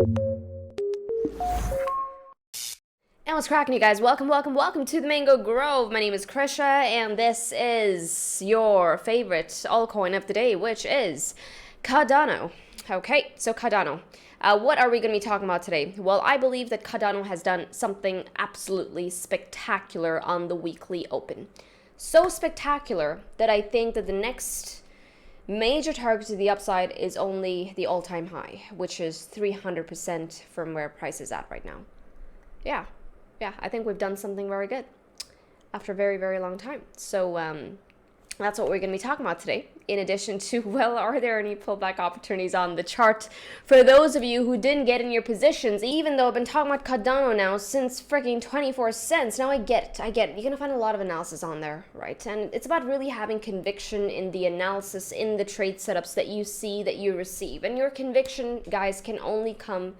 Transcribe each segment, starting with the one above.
And what's cracking, you guys? Welcome to the Mango Grove. My name is Krisha, and this is your favorite altcoin of the day, which is Cardano. Okay, so Cardano. What are we going to be talking about today? Well, I believe that Cardano has done something absolutely spectacular on the weekly open. So spectacular that I think that the next major target to the upside is only the all-time high, which is 300% from where price is at right now. Yeah, I think we've done something very good after a very, very long time. So that's what we're going to be talking about today. In addition to, well, are there any pullback opportunities on the chart? For those of you who didn't get in your positions, even though I've been talking about Cardano now since freaking 24 cents, now I get it. You're going to find a lot of analysis on there, right? And it's about really having conviction in the analysis, in the trade setups that you see, that you receive. And your conviction, guys, can only come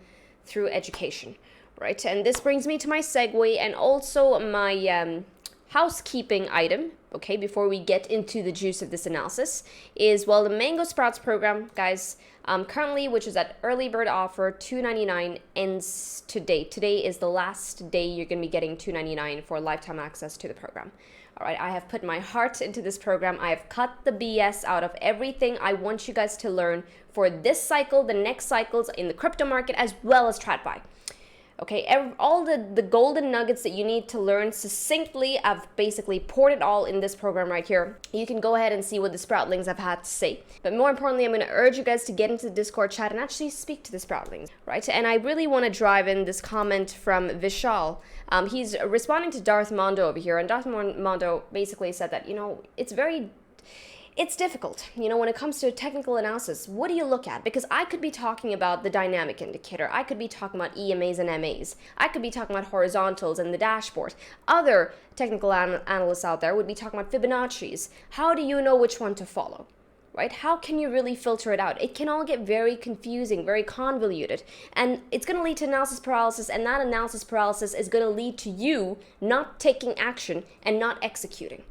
through education. Right, and this brings me to my segue and also my housekeeping item, okay, before we get into the juice of this analysis, is, well, the Mango Sprouts program, guys, currently, which is at early bird offer, $2.99, ends today. Today is the last day you're going to be getting $2.99 for lifetime access to the program. All right, I have put my heart into this program. I have cut the BS out of everything I want you guys to learn for this cycle, the next cycles in the crypto market, as well as TradFi. Okay, all the golden nuggets that you need to learn succinctly, I've basically poured it all in this program right here. You can go ahead and see what the Sproutlings have had to say. But more importantly, I'm going to urge you guys to get into the Discord chat and actually speak to the Sproutlings, right? And I really want to drive in this comment from Vishal. He's responding to Darth Mondo over here, and Darth Mondo basically said that, it's difficult, when it comes to technical analysis. What do you look at? Because I could be talking about the dynamic indicator. I could be talking about EMAs and MAs. I could be talking about horizontals and the dashboard. Other technical analysts out there would be talking about Fibonacci's. How do you know which one to follow? Right? How can you really filter it out? It can all get very confusing, very convoluted, and it's going to lead to analysis paralysis, and that analysis paralysis is going to lead to you not taking action and not executing.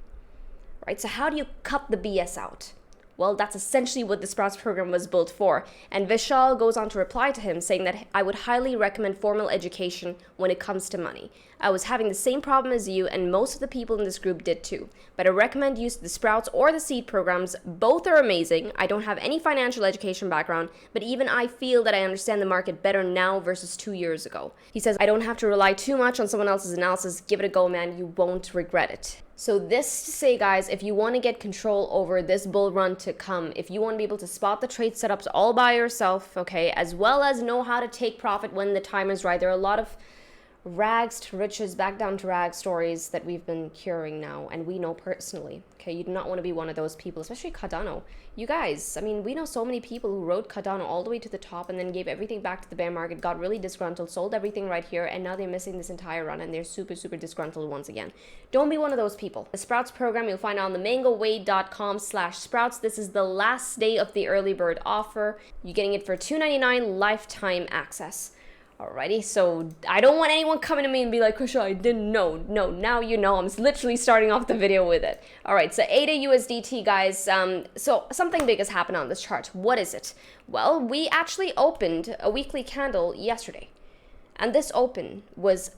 Right? So how do you cut the BS out? Well, that's essentially what the Sprouts program was built for. And Vishal goes on to reply to him saying that I would highly recommend formal education when it comes to money. I was having the same problem as you, and most of the people in this group did too. But I recommend use the Sprouts or the Seed programs. Both are amazing. I don't have any financial education background, but even I feel that I understand the market better now versus 2 years ago. He says, I don't have to rely too much on someone else's analysis. Give it a go, man. You won't regret it. So this to say, guys, if you want to get control over this bull run to come, if you want to be able to spot the trade setups all by yourself, okay, as well as know how to take profit when the time is right. There are a lot of rags to riches, back down to rags stories that we've been curing now, and we know personally, okay? You do not want to be one of those people, especially Cardano. You guys, we know so many people who rode Cardano all the way to the top and then gave everything back to the bear market, got really disgruntled, sold everything right here, and now they're missing this entire run, and they're super, super disgruntled once again. Don't be one of those people. The Sprouts program, you'll find on the mangoway.com/sprouts. This is the last day of the early bird offer. You're getting it for $2.99 lifetime access. Alrighty, so I don't want anyone coming to me and be like, Krisha, I didn't know. No, now you know. I'm literally starting off the video with it. Alright, so ADA USDT, guys. So something big has happened on this chart. What is it? Well, we actually opened a weekly candle yesterday. And this open was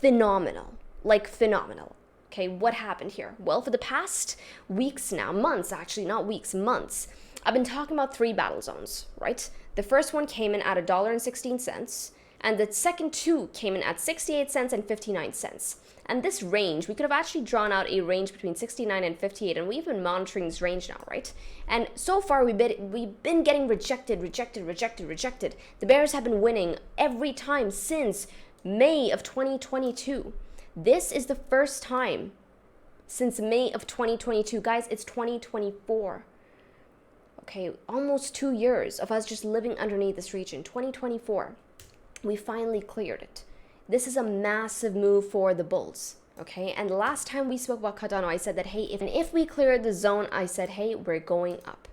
phenomenal. Like phenomenal. Okay, what happened here? Well, for the past weeks now, months actually, not weeks, months, I've been talking about 3 battle zones, right? The first one came in at $1.16. And the second 2 came in at 68 cents and 59 cents. And this range, we could have actually drawn out a range between 69 and 58, and we've been monitoring this range now, right? And so far, we've been getting rejected. The bears have been winning every time since May of 2022. This is the first time since May of 2022. Guys, it's 2024. Okay, almost 2 years of us just living underneath this region. 2024. We finally cleared it. This is a massive move for the bulls, okay? And last time we spoke about Cardano, I said that, hey, if we clear the zone, I said, hey, we're going up.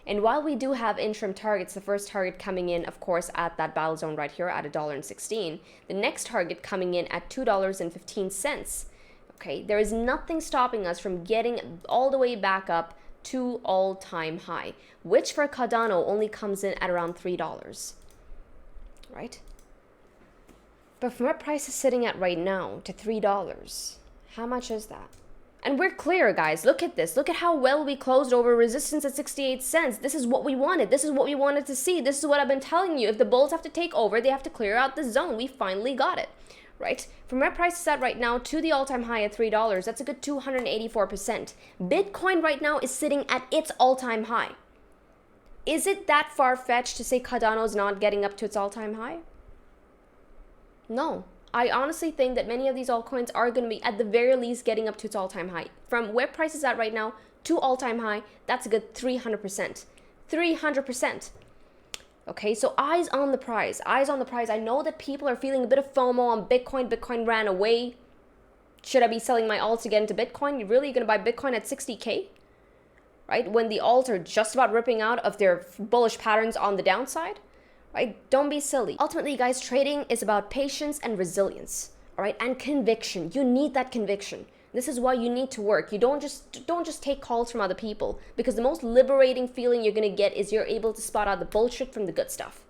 And while we do have interim targets, the first target coming in, of course, at that battle zone right here at $1.16, the next target coming in at $2.15, okay? There is nothing stopping us from getting all the way back up to all-time high, which for Cardano only comes in at around $3. right? But from what price is sitting at right now to $3, how much is that? And we're clear, guys. Look at this. Look at how well we closed over resistance at 68 cents. This is what we wanted. This is what we wanted to see. This is what I've been telling you. If the bulls have to take over, they have to clear out the zone. We finally got it, right? From where price is at right now to the all-time high at $3, that's a good 284%. Bitcoin right now is sitting at its all-time high. Is it that far-fetched to say Cardano is not getting up to its all-time high? No. I honestly think that many of these altcoins are going to be, at the very least, getting up to its all-time high. From where price is at right now to all-time high, that's a good 300%. 300%. Okay, so eyes on the prize. Eyes on the prize. I know that people are feeling a bit of FOMO on Bitcoin. Bitcoin ran away. Should I be selling my alts to get into Bitcoin? You're really going to buy Bitcoin at 60K? Right? When the alts are just about ripping out of their bullish patterns on the downside? Right? Don't be silly. Ultimately, guys, trading is about patience and resilience, all right? And conviction. You need that conviction. This is why you need to work. You don't just take calls from other people, because the most liberating feeling you're going to get is you're able to spot out the bullshit from the good stuff.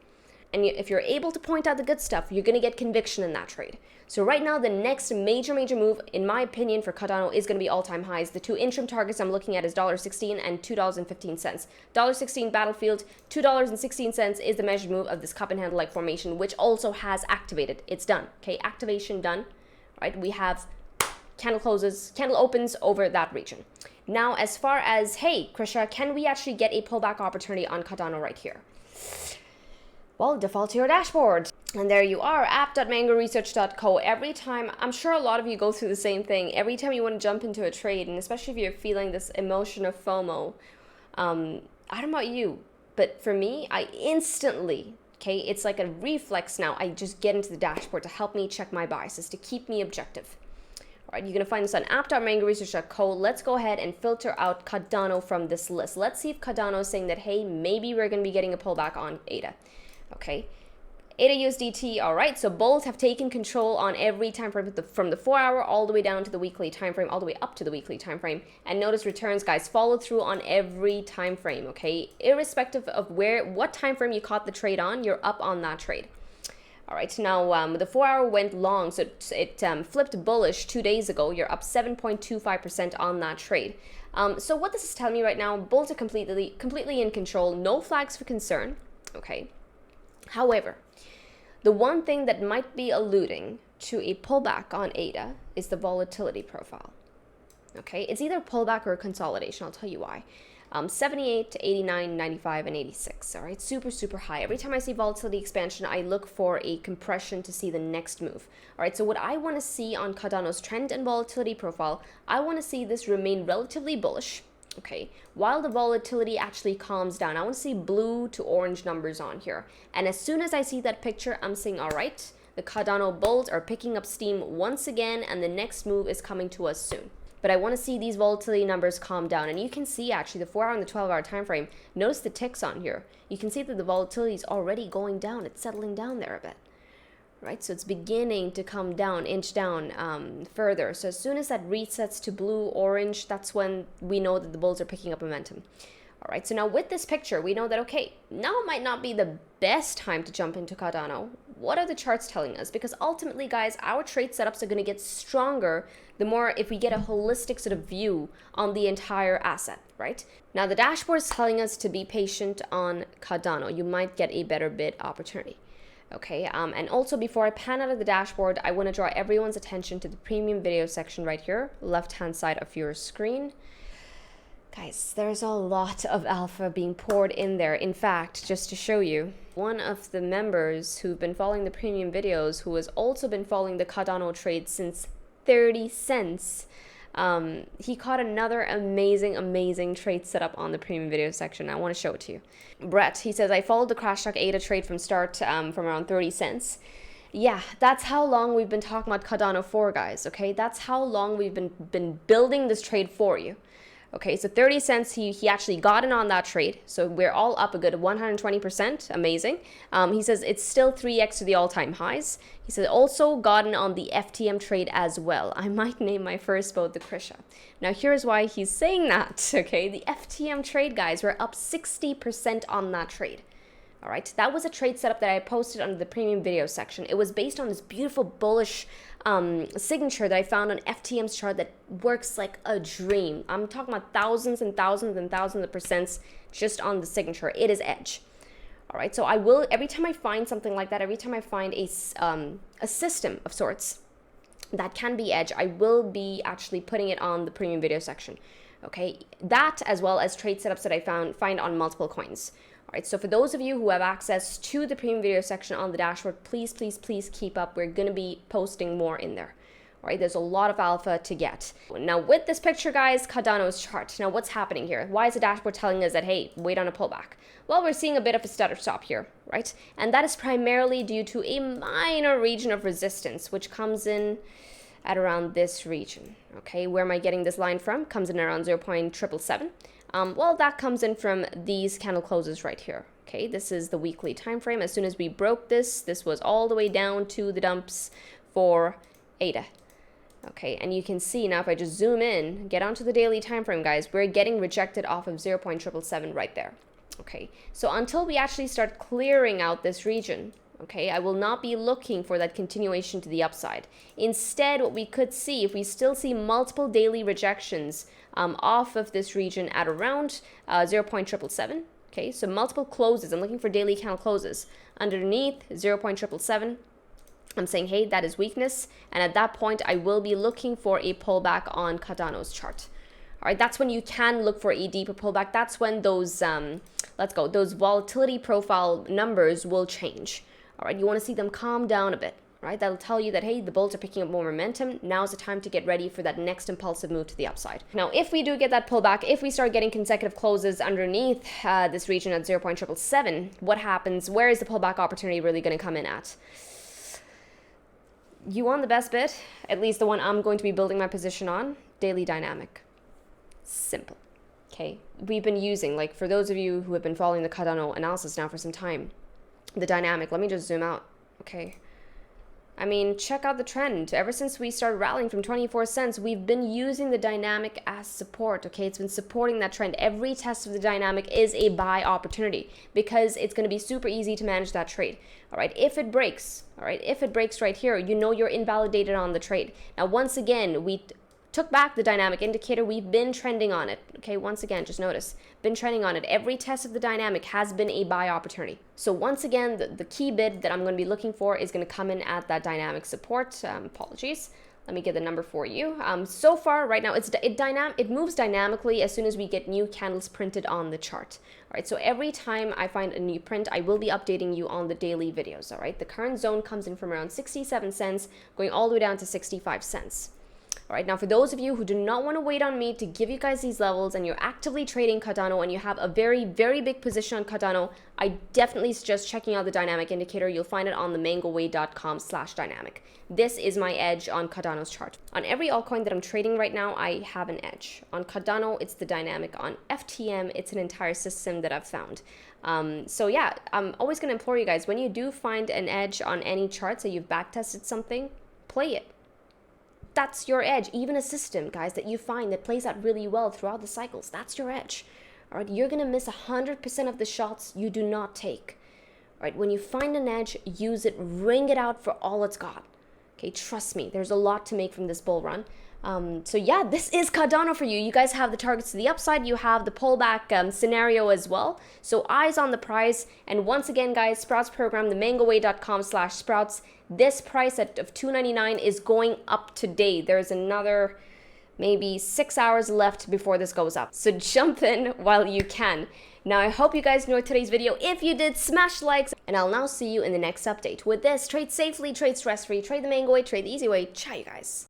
And if you're able to point out the good stuff, you're going to get conviction in that trade. So right now, the next major move, in my opinion, for Cardano is going to be all-time highs. The two interim targets I'm looking at is $1.16 and $2.15. $1.16 battlefield, $2.16 is the measured move of this cup and handle-like formation, which also has activated. It's done. Okay, activation done. Right, we have candle opens over that region. Now, as far as, hey, Krisha, can we actually get a pullback opportunity on Cardano right here? Well, default to your dashboard. And there you are, app.mangoresearch.co. Every time, I'm sure a lot of you go through the same thing. Every time you want to jump into a trade, and especially if you're feeling this emotion of FOMO, I don't know about you, but for me, I instantly, okay, it's like a reflex now. I just get into the dashboard to help me check my biases, to keep me objective. All right, you're going to find this on app.mangoresearch.co. Let's go ahead and filter out Cardano from this list. Let's see if Cardano is saying that, hey, maybe we're going to be getting a pullback on ADA. Okay, ADA USDT, all right, so bulls have taken control on every time frame from the 4-hour all the way down to the weekly time frame, all the way up to the weekly time frame. And notice returns, guys, follow through on every time frame, okay? Irrespective of what time frame you caught the trade on, you're up on that trade. All right, now the 4-hour went long, so it flipped bullish 2 days ago. You're up 7.25% on that trade. So what this is telling me right now, bulls are completely in control, no flags for concern, okay? However, the one thing that might be alluding to a pullback on ADA is the volatility profile. Okay, it's either a pullback or a consolidation. I'll tell you why. 78 to 89, 95, and 86. All right, super high. Every time I see volatility expansion, I look for a compression to see the next move. All right, so what I want to see on Cardano's trend and volatility profile, I want to see this remain relatively bullish. Okay, while the volatility actually calms down, I want to see blue to orange numbers on here. And as soon as I see that picture, I'm saying, all right, the Cardano bulls are picking up steam once again, and the next move is coming to us soon. But I want to see these volatility numbers calm down. And you can see actually the 4-hour and the 12-hour time frame. Notice the ticks on here. You can see that the volatility is already going down. It's settling down there a bit. Right, so it's beginning to come down, inch down further. So as soon as that resets to blue, orange, that's when we know that the bulls are picking up momentum. All right, so now with this picture, we know that, okay, now might not be the best time to jump into Cardano. What are the charts telling us? Because ultimately, guys, our trade setups are going to get stronger the more if we get a holistic sort of view on the entire asset, right? Now, the dashboard is telling us to be patient on Cardano. You might get a better bid opportunity. Okay, and also before I pan out of the dashboard, I want to draw everyone's attention to the premium video section right here, left-hand side of your screen. Guys, there's a lot of alpha being poured in there. In fact, just to show you, one of the members who've been following the premium videos, who has also been following the Cardano trade since 30 cents, he caught another amazing trade setup on the premium video section. I want to show it to you. Brett, he says, I followed the crash stock ADA trade from start from around 30 cents. Yeah, that's how long we've been talking about Cardano for, guys, okay? That's how long we've been building this trade for you. Okay, so 30 cents, he actually got in on that trade. So we're all up a good 120%. Amazing. He says it's still 3x to the all-time highs. He said also gotten on the FTM trade as well. I might name my first boat the Krisha. Now here's why he's saying that, okay? The FTM trade, guys, we're up 60% on that trade. All right, that was a trade setup that I posted under the premium video section. It was based on this beautiful bullish signature that I found on FTM's chart that works like a dream. I'm talking about thousands and thousands and thousands of percents just on the signature. It is edge. All right, so I will, every time I find something like that, every time I find a system of sorts that can be edge, I will be actually putting it on the premium video section. Okay, that as well as trade setups that I find on multiple coins. All right, so for those of you who have access to the premium video section on the dashboard, please, please, please keep up. We're going to be posting more in there. All right, there's a lot of alpha to get. Now with this picture, guys, Cardano's chart. Now what's happening here? Why is the dashboard telling us that, hey, wait on a pullback? Well, we're seeing a bit of a stutter stop here, right? And that is primarily due to a minor region of resistance, which comes in at around this region. Okay, where am I getting this line from? Comes in around 0.777. Well, that comes in from these candle closes right here. Okay, this is the weekly time frame. As soon as we broke this was all the way down to the dumps for ADA. Okay, and you can see now if I just zoom in, get onto the daily time frame, guys, we're getting rejected off of 0.777 right there. Okay, so until we actually start clearing out this region, okay, I will not be looking for that continuation to the upside. Instead, what we could see, if we still see multiple daily rejections off of this region at around 0.777, okay, so multiple closes, I'm looking for daily candle closes underneath 0.777. I'm saying, hey, that is weakness, and at that point, I will be looking for a pullback on Cardano's chart. All right, that's when you can look for a deeper pullback. That's when those, those volatility profile numbers will change. All right, you want to see them calm down a bit, right? That'll tell you that, hey, the bulls are picking up more momentum. Now's the time to get ready for that next impulsive move to the upside. Now, if we do get that pullback, if we start getting consecutive closes underneath this region at 0.777, what happens? Where is the pullback opportunity really going to come in at? You want the best bit, at least the one I'm going to be building my position on, daily dynamic. Simple. Okay, we've been using, like for those of you who have been following the Cardano analysis now for some time, the dynamic, let me just zoom out. Okay, I mean, check out the trend. Ever since we started rallying from 24 cents, we've been using the dynamic as support. Okay, it's been supporting that trend. Every test of the dynamic is a buy opportunity because it's going to be super easy to manage that trade. All right, if it breaks, all right, if it breaks right here, you know you're invalidated on the trade. Now, once again, we took back the dynamic indicator. We've been trending on it. Okay, once again, just notice, been trending on it. Every test of the dynamic has been a buy opportunity. So once again, the key bid that I'm going to be looking for is going to come in at that dynamic support. Apologies. Let me get the number for you. So far, right now, it moves dynamically as soon as we get new candles printed on the chart. All right, so every time I find a new print, I will be updating you on the daily videos. All right, the current zone comes in from around 67 cents, going all the way down to 65 cents. All right, now for those of you who do not want to wait on me to give you guys these levels and you're actively trading Cardano and you have a very, very big position on Cardano, I definitely suggest checking out the dynamic indicator. You'll find it on the mango.markets/dynamic. This is my edge on Cardano's chart. On every altcoin that I'm trading right now, I have an edge. On Cardano, it's the dynamic. On FTM, it's an entire system that I've found. So yeah, I'm always going to implore you guys, when you do find an edge on any chart, so you've backtested something, play it. That's your edge. Even a system, guys, that you find that plays out really well throughout the cycles, that's your edge. All right, you're going to miss 100% of the shots you do not take. All right, when you find an edge, use it, wring it out for all it's got. Okay, trust me, there's a lot to make from this bull run. So yeah, this is Cardano for you. You guys have the targets to the upside. You have the pullback scenario as well. So eyes on the prize. And once again, guys, Sprouts program, the mangoway.com/sprouts. This price of $2.99 is going up today. There's another maybe 6 hours left before this goes up. So jump in while you can. Now, I hope you guys enjoyed today's video. If you did, smash likes, and I'll now see you in the next update. With this, trade safely, trade stress-free, trade the mango way, trade the easy way. Ciao, you guys.